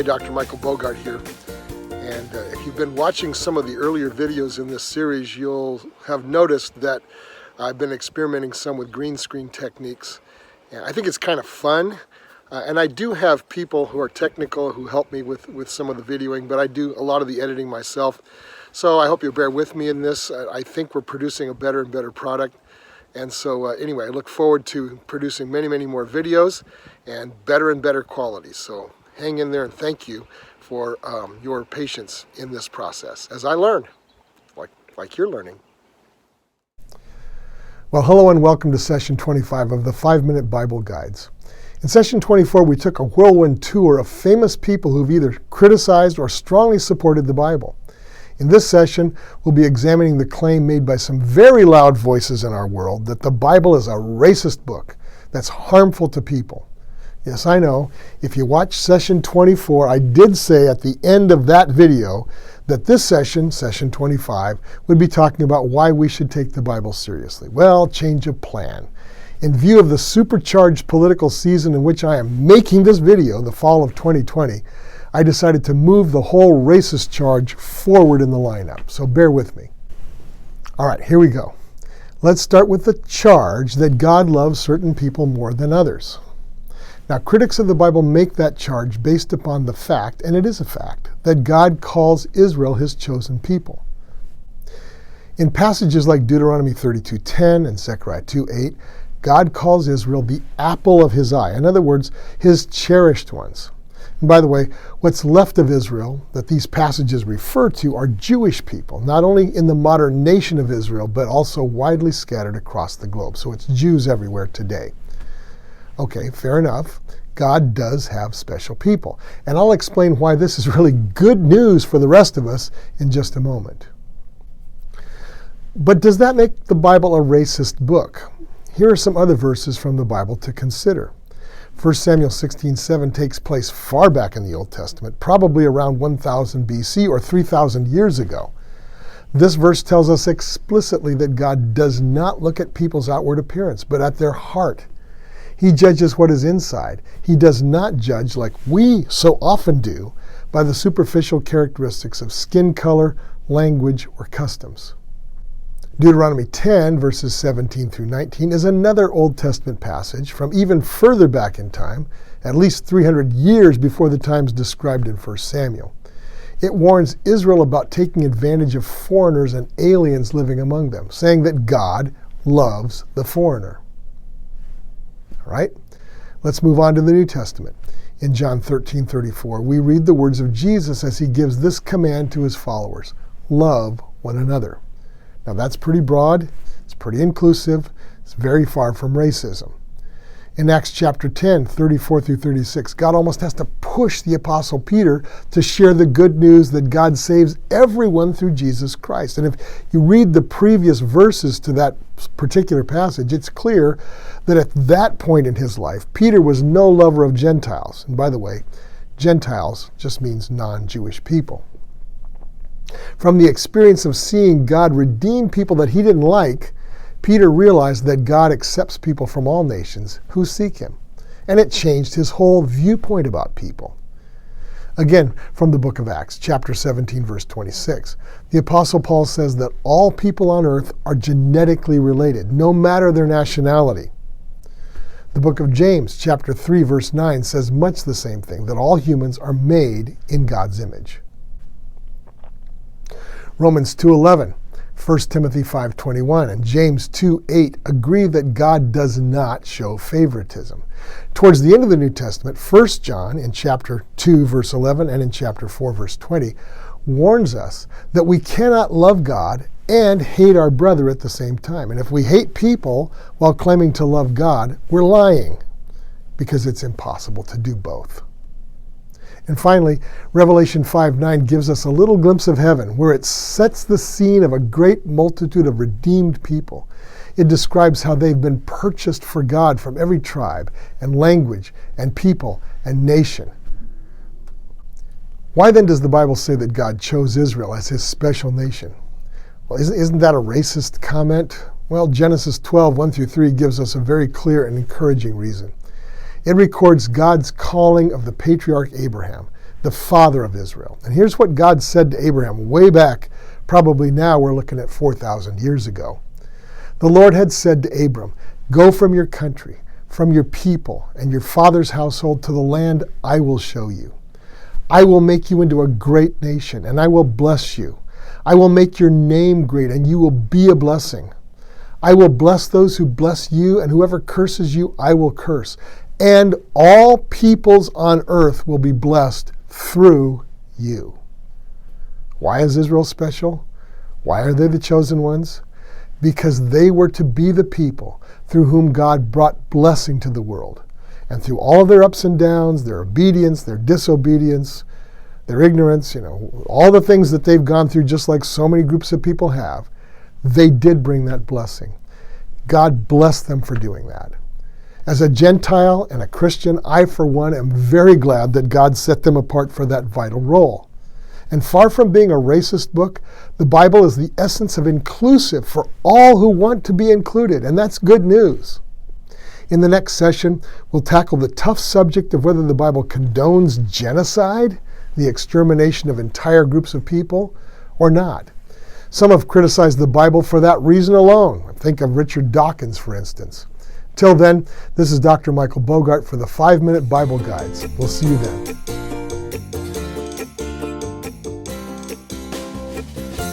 Dr. Michael Bogart here. And if you've been watching some of the earlier videos in this series, you'll have noticed that I've been experimenting some with green screen techniques. And I think it's kind of fun. And I do have people who are technical who help me with some of the videoing, but I do a lot of the editing myself. So I hope you'll bear with me in this. I think we're producing a better and better product. And so anyway, I look forward to producing many, many more videos and better quality. So hang in there, and thank you for your patience in this process as I learn, like you're learning. Well, hello and welcome to session 25 of the 5-Minute Bible Guides. In session 24, we took a whirlwind tour of famous people who've either criticized or strongly supported the Bible. In this session, we'll be examining the claim made by some very loud voices in our world that the Bible is a racist book that's harmful to people. Yes, I know. If you watch session 24, I did say at the end of that video that this session, session 25, would be talking about why we should take the Bible seriously. Well, change of plan. In view of the supercharged political season in which I am making this video, the fall of 2020, I decided to move the whole racist charge forward in the lineup. So bear with me. All right, here we go. Let's start with the charge that God loves certain people more than others. Now, critics of the Bible make that charge based upon the fact, and it is a fact, that God calls Israel his chosen people. In passages like Deuteronomy 32:10 and Zechariah 2:8, God calls Israel the apple of his eye. In other words, his cherished ones. And by the way, what's left of Israel that these passages refer to are Jewish people, not only in the modern nation of Israel, but also widely scattered across the globe. So it's Jews everywhere today. Okay, fair enough. God does have special people. And I'll explain why this is really good news for the rest of us in just a moment. But does that make the Bible a racist book? Here are some other verses from the Bible to consider. 1 Samuel 16:7 takes place far back in the Old Testament, probably around 1000 BC or 3000 years ago. This verse tells us explicitly that God does not look at people's outward appearance, but at their heart. He judges what is inside. He does not judge, like we so often do, by the superficial characteristics of skin color, language, or customs. Deuteronomy 10, verses 17 through 19, is another Old Testament passage from even further back in time, at least 300 years before the times described in 1 Samuel. It warns Israel about taking advantage of foreigners and aliens living among them, saying that God loves the foreigner. All right, let's move on to the New Testament. In John 13:34, we read the words of Jesus as he gives this command to his followers: love one another. Now that's pretty broad, it's pretty inclusive, it's very far from racism. In Acts chapter 10, 34 through 36, God almost has to push the Apostle Peter to share the good news that God saves everyone through Jesus Christ. And if you read the previous verses to that particular passage, it's clear that at that point in his life, Peter was no lover of Gentiles. And by the way, Gentiles just means non-Jewish people. From the experience of seeing God redeem people that he didn't like, Peter realized that God accepts people from all nations who seek him. And it changed his whole viewpoint about people. Again, from the book of Acts, chapter 17, verse 26, the Apostle Paul says that all people on earth are genetically related, no matter their nationality. The book of James, chapter 3, verse 9, says much the same thing, that all humans are made in God's image. Romans 2:11, 1 Timothy 5:21, and James 2:8 agree that God does not show favoritism. Towards the end of the New Testament, 1 John in chapter 2, verse 11, and in chapter 4, verse 20, warns us that we cannot love God and hate our brother at the same time. And if we hate people while claiming to love God, we're lying, because it's impossible to do both. And finally, Revelation 5:9 gives us a little glimpse of heaven, where it sets the scene of a great multitude of redeemed people. It describes how they've been purchased for God from every tribe and language and people and nation. Why then does the Bible say that God chose Israel as his special nation? Well, isn't that a racist comment? Well, Genesis 12, 1 through 3 gives us a very clear and encouraging reason. It records God's calling of the patriarch Abraham, the father of Israel. And here's what God said to Abraham way back, probably now we're looking at 4,000 years ago. The Lord had said to Abram, "Go from your country, from your people, and your father's household to the land I will show you. I will make you into a great nation, and I will bless you. I will make your name great, and you will be a blessing. I will bless those who bless you, and whoever curses you, I will curse. And all peoples on earth will be blessed through you." Why is Israel special? Why are they the chosen ones? Because they were to be the people through whom God brought blessing to the world. And through all of their ups and downs, their obedience, their disobedience, their ignorance, all the things that they've gone through, just like so many groups of people have, they did bring that blessing. God blessed them for doing that. As a Gentile and a Christian, I, for one, am very glad that God set them apart for that vital role. And far from being a racist book, the Bible is the essence of inclusive for all who want to be included, and that's good news. In the next session, we'll tackle the tough subject of whether the Bible condones genocide, the extermination of entire groups of people, or not. Some have criticized the Bible for that reason alone. Think of Richard Dawkins, for instance. Till then, this is Dr. Michael Bogart for the 5-Minute Bible Guides. We'll see you then.